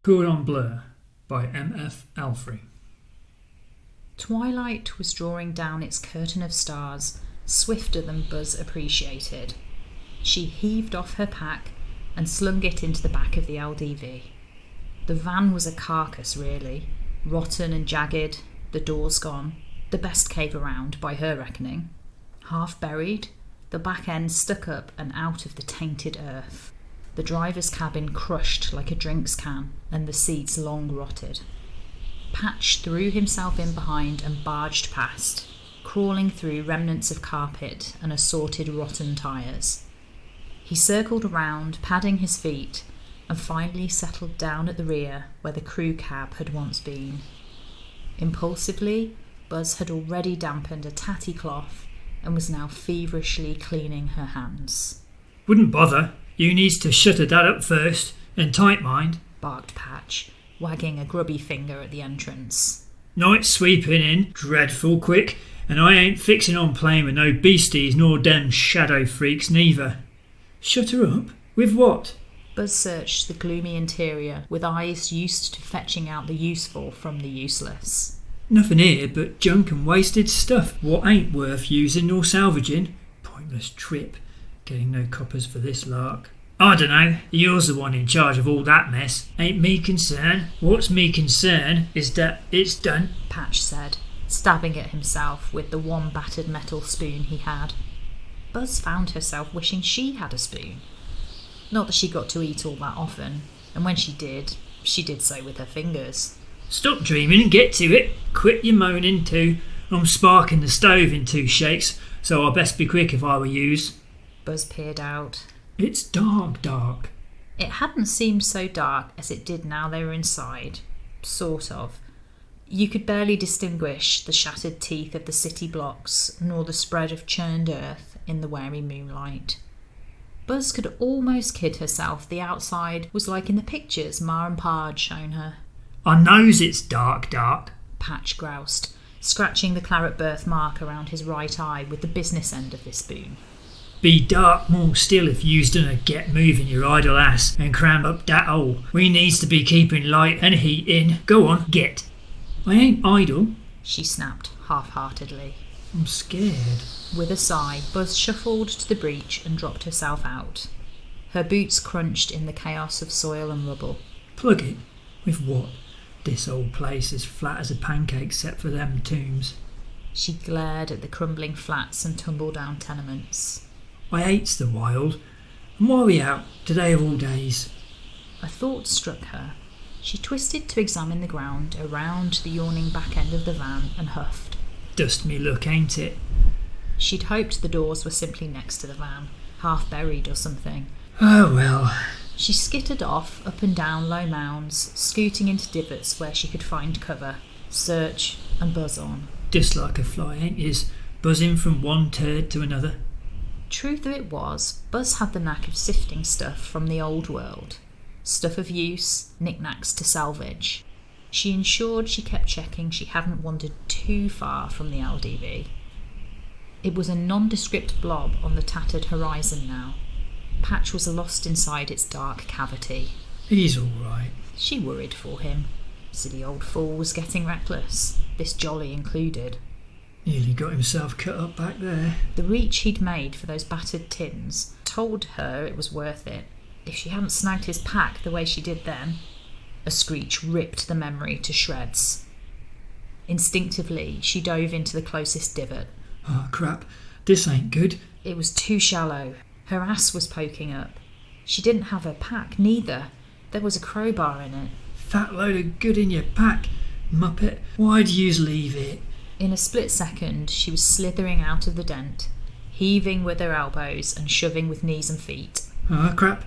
Cordon Bleu by M.F. Alfrey. Twilight was drawing down its curtain of stars, swifter than Buzz appreciated. She heaved off her pack and slung it into the back of the LDV. The van was a carcass, really, rotten and jagged, the doors gone, the best cave around by her reckoning. Half buried, the back end stuck up and out of the tainted earth. The driver's cabin crushed like a drinks can, and the seats long rotted. Patch threw himself in behind and barged past, crawling through remnants of carpet and assorted rotten tyres. He circled around, padding his feet, and finally settled down at the rear where the crew cab had once been. Impulsively, Buzz had already dampened a tatty cloth and was now feverishly cleaning her hands. Wouldn't bother. You needs to shutter that up first, and tight mind, barked Patch, wagging a grubby finger at the entrance. Night sweeping in, dreadful quick, and I ain't fixing on playing with no beasties nor dem shadow freaks neither. Shut her up? With what? Buzz searched the gloomy interior with eyes used to fetching out the useful from the useless. Nothing here but junk and wasted stuff, what ain't worth using nor salvaging. Pointless trip, getting no coppers for this lark. I dunno, you're the one in charge of all that mess. Ain't me concern. What's me concern is that it's done, Patch said, stabbing at himself with the one battered metal spoon he had. Buzz found herself wishing she had a spoon. Not that she got to eat all that often, and when she did so with her fingers. Stop dreaming and get to it. Quit your moaning too. I'm sparking the stove in 2 shakes, so I'd best be quick if I were yous. Buzz peered out. It's dark. It hadn't seemed so dark as it did now they were inside. Sort of. You could barely distinguish the shattered teeth of the city blocks, nor the spread of churned earth in the wary moonlight. Buzz could almost kid herself the outside was like in the pictures Ma and Pa had shown her. I knows it's dark, Patch groused, scratching the claret birthmark around his right eye with the business end of his spoon. Be dark more still if you's done get moving your idle ass and cram up that hole. We needs to be keeping light and heat in. Go on, get. I ain't idle, she snapped half-heartedly. I'm scared. With a sigh, Buzz shuffled to the breach and dropped herself out. Her boots crunched in the chaos of soil and rubble. Plug it? With what? This old place is flat as a pancake except for them tombs. She glared at the crumbling flats and tumble-down tenements. I hates the wild. And why are we out, today of all days? A thought struck her. She twisted to examine the ground around the yawning back end of the van and huffed. Dust me look, ain't it? She'd hoped the doors were simply next to the van, half buried or something. Oh well. She skittered off up and down low mounds, scooting into divots where she could find cover, search and buzz on. Just like a fly, ain't yous? Buzzing from one turd to another. Truth of it was, Buzz had the knack of sifting stuff from the old world. Stuff of use, knickknacks to salvage. She ensured she kept checking she hadn't wandered too far from the LDV. It was a nondescript blob on the tattered horizon now. Patch was lost inside its dark cavity. He's all right. She worried for him. Silly old fool was getting reckless, this jolly included. Nearly got himself cut up back there. The reach he'd made for those battered tins told her it was worth it, if she hadn't snagged his pack the way she did then. A screech ripped the memory to shreds. Instinctively, she dove into the closest divot. Oh, crap. This ain't good. It was too shallow. Her ass was poking up. She didn't have her pack, neither. There was a crowbar in it. Fat load of good in your pack, muppet. Why'd yous leave it? In a split second, she was slithering out of the dent, heaving with her elbows and shoving with knees and feet. Ah, crap.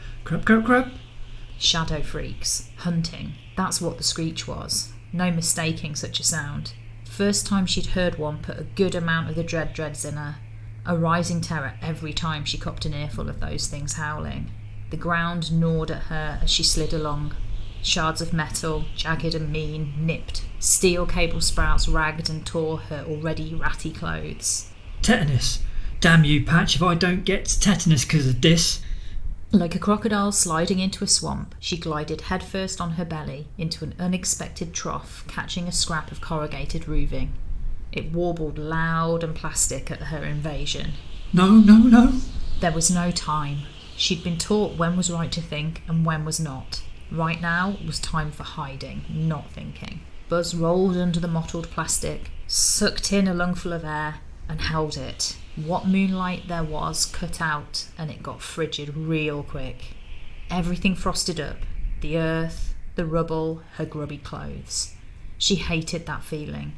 Shadow freaks. Hunting. That's what the screech was. No mistaking such a sound. First time she'd heard one put a good amount of the dreads in her. A rising terror every time she copped an earful of those things howling. The ground gnawed at her as she slid along. Shards of metal, jagged and mean, nipped. Steel cable sprouts ragged and tore her already ratty clothes. Tetanus. Damn you, Patch, if I don't get tetanus 'cause of this. Like a crocodile sliding into a swamp, she glided headfirst on her belly into an unexpected trough, catching a scrap of corrugated roofing. It warbled loud and plastic at her invasion. No, no, no. There was no time. She'd been taught when was right to think and when was not. Right now was time for hiding, not thinking. Buzz rolled under the mottled plastic, sucked in a lungful of air, and held it. What moonlight there was cut out, and it got frigid real quick. Everything frosted up. The earth, the rubble, her grubby clothes. She hated that feeling.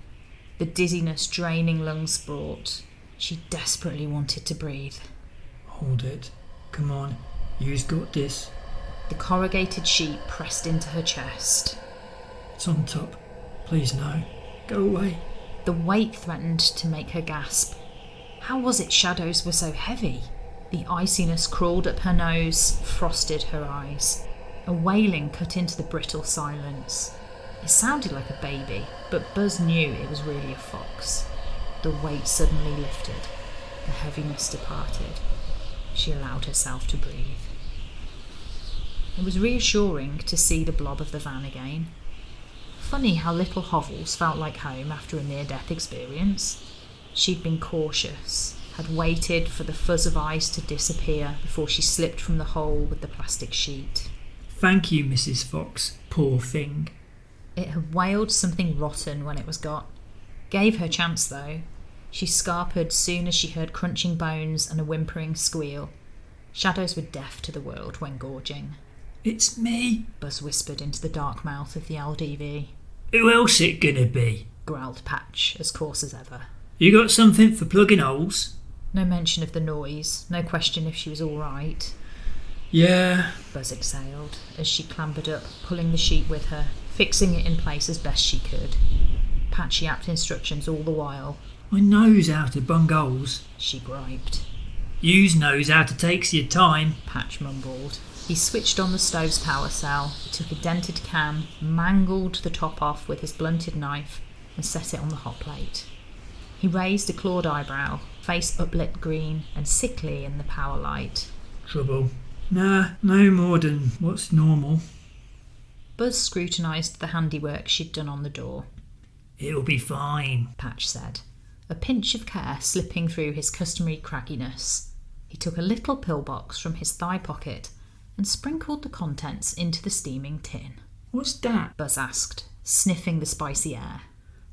The dizziness draining lungs brought. She desperately wanted to breathe. Hold it. Come on. You've got this. The corrugated sheet pressed into her chest. It's on top. Please no. Go away. The weight threatened to make her gasp. How was it shadows were so heavy? The iciness crawled up her nose, frosted her eyes. A wailing cut into the brittle silence. It sounded like a baby, but Buzz knew it was really a fox. The weight suddenly lifted. The heaviness departed. She allowed herself to breathe. It was reassuring to see the blob of the van again. Funny how little hovels felt like home after a near-death experience. She'd been cautious, had waited for the fuzz of ice to disappear before she slipped from the hole with the plastic sheet. Thank you, Mrs. Fox. Poor thing. It had wailed something rotten when it was got. Gave her chance, though. She scarpered soon as she heard crunching bones and a whimpering squeal. Shadows were deaf to the world when gorging. It's me, Buzz whispered into the dark mouth of the LDV. Who else it gonna be? Growled Patch, as coarse as ever. You got something for plugging holes? No mention of the noise, no question if she was all right. Yeah. Buzz exhaled as she clambered up, pulling the sheet with her, fixing it in place as best she could. Patch yapped instructions all the while. I knows how to bung holes, she griped. Yous knows how to takes your time, Patch mumbled. He switched on the stove's power cell, took a dented can, mangled the top off with his blunted knife, and set it on the hot plate. He raised a clawed eyebrow, face uplit green and sickly in the power light. Trouble? Nah, no more than what's normal. Buzz scrutinised the handiwork she'd done on the door. It'll be fine, Patch said, a pinch of care slipping through his customary cragginess. He took a little pillbox from his thigh pocket and sprinkled the contents into the steaming tin. What's that? Buzz asked, sniffing the spicy air.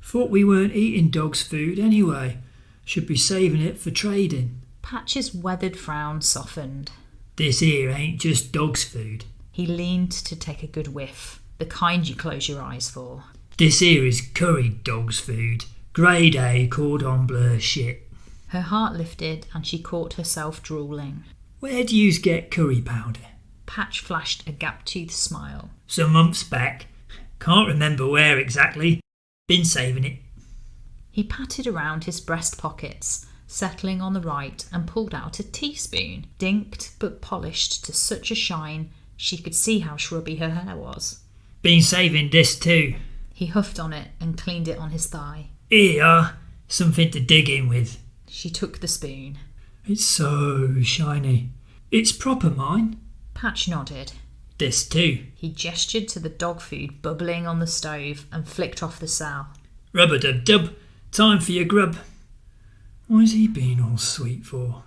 Thought we weren't eating dog's food anyway. Should be saving it for trading. Patch's weathered frown softened. This here ain't just dog's food. He leaned to take a good whiff, the kind you close your eyes for. This here is curried dog's food. Grade A Cordon Bleu shit. Her heart lifted and she caught herself drooling. Where do yous get curry powder? Patch flashed a gap-toothed smile. Some months back. Can't remember where exactly. Been saving it. He patted around his breast pockets, settling on the right, and pulled out a teaspoon, dinked but polished to such a shine she could see how shrubby her hair was. Been saving this too. He huffed on it and cleaned it on his thigh. Here you are. Something to dig in with. She took the spoon. It's so shiny. It's proper mine. Patch nodded. This too. He gestured to the dog food bubbling on the stove and flicked off the cell. Rub-a-dub-dub. Time for your grub. Why's he being all sweet for?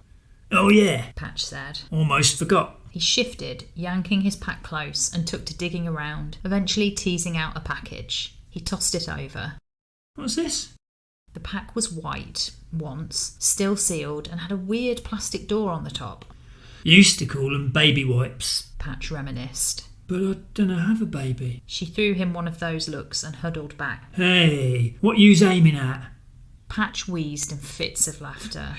Oh yeah, Patch said. Almost forgot. He shifted, yanking his pack close, and took to digging around, eventually teasing out a package. He tossed it over. What's this? The pack was white, once, still sealed, and had a weird plastic door on the top. Used to call them baby wipes. Patch reminisced. But I dunno have a baby. She threw him one of those looks and huddled back. Hey, what yous aiming at? Patch wheezed in fits of laughter.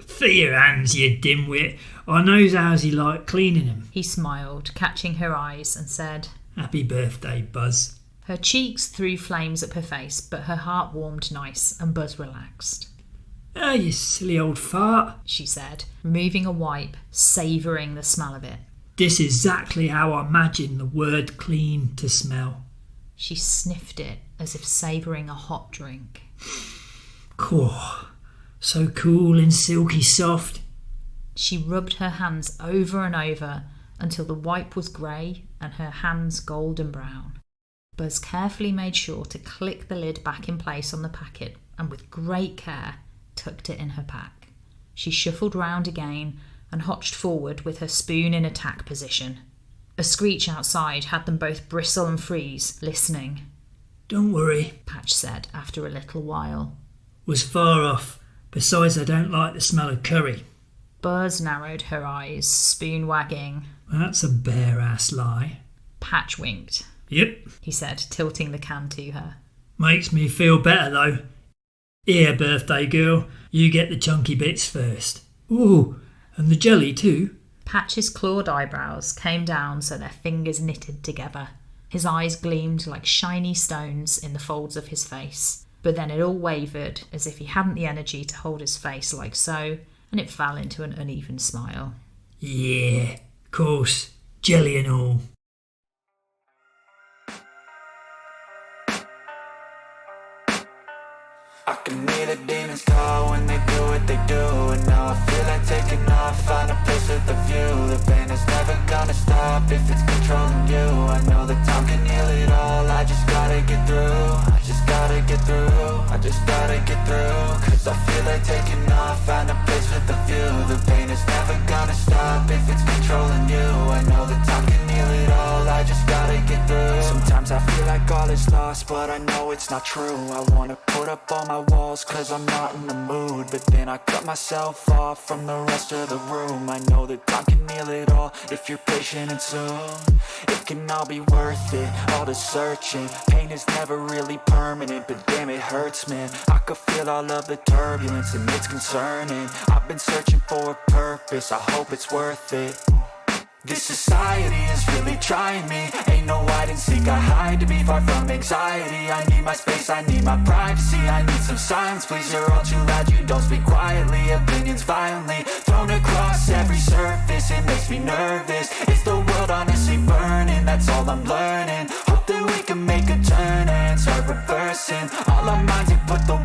For your hands, you dimwit. I knows how's he like cleaning them. He smiled, catching her eyes, and said, Happy birthday, Buzz. Her cheeks threw flames up her face, but her heart warmed nice, and Buzz relaxed. Ah, you silly old fart, she said, removing a wipe, savouring the smell of it. This is exactly how I imagine the word clean to smell. She sniffed it as if savouring a hot drink. Cool. So cool and silky soft. She rubbed her hands over and over, until the wipe was grey and her hands golden brown. Buzz carefully made sure to click the lid back in place on the packet and with great care tucked it in her pack. She shuffled round again and hotched forward with her spoon in attack position. A screech outside had them both bristle and freeze, listening. "Don't worry," Patch said after a little while. "Was far off. Besides, I don't like the smell of curry." Buzz narrowed her eyes, spoon wagging. "That's a bare-ass lie." Patch winked. "Yep," he said, tilting the can to her. "Makes me feel better, though. Here, birthday girl, you get the chunky bits first. Ooh, and the jelly too." Patch's clawed eyebrows came down so their fingers knitted together. His eyes gleamed like shiny stones in the folds of his face, but then it all wavered as if he hadn't the energy to hold his face like so, and it fell into an uneven smile. "Yeah, course, jelly and all." I can hear the demons call when they do what they do, and now I feel like taking off, find a place with a view. The pain is never gonna stop if it's controlling you. I know that time can heal it all, I just gotta get through. I just gotta get through, I just gotta get through. Cause I feel like taking off, find a place with a view. The pain is never gonna stop if it's controlling you. I know that time can heal it all, I just gotta get through. Sometimes I feel like all is lost, but I know it's not true. I wanna put up all my walls cause I'm not in the mood, but then I cut myself off from the rest of the room. I know that time can heal it all if you're patient and soon. It can all be worth it, all the searching. Pain is never really permanent, but damn it hurts, man. I could feel all of the turbulence and it's concerning. I've been searching for a purpose, I hope it's worth it. This society is really trying me. Ain't no hide and seek, I hide to be far from anxiety. I need my space, I need my privacy. I need some silence, please, you're all too loud. You don't speak quietly, opinions violently thrown across every surface. It makes me nervous. Is the world honestly burning? That's all I'm learning. Hope that we can make a turn and start reversing all our minds and put the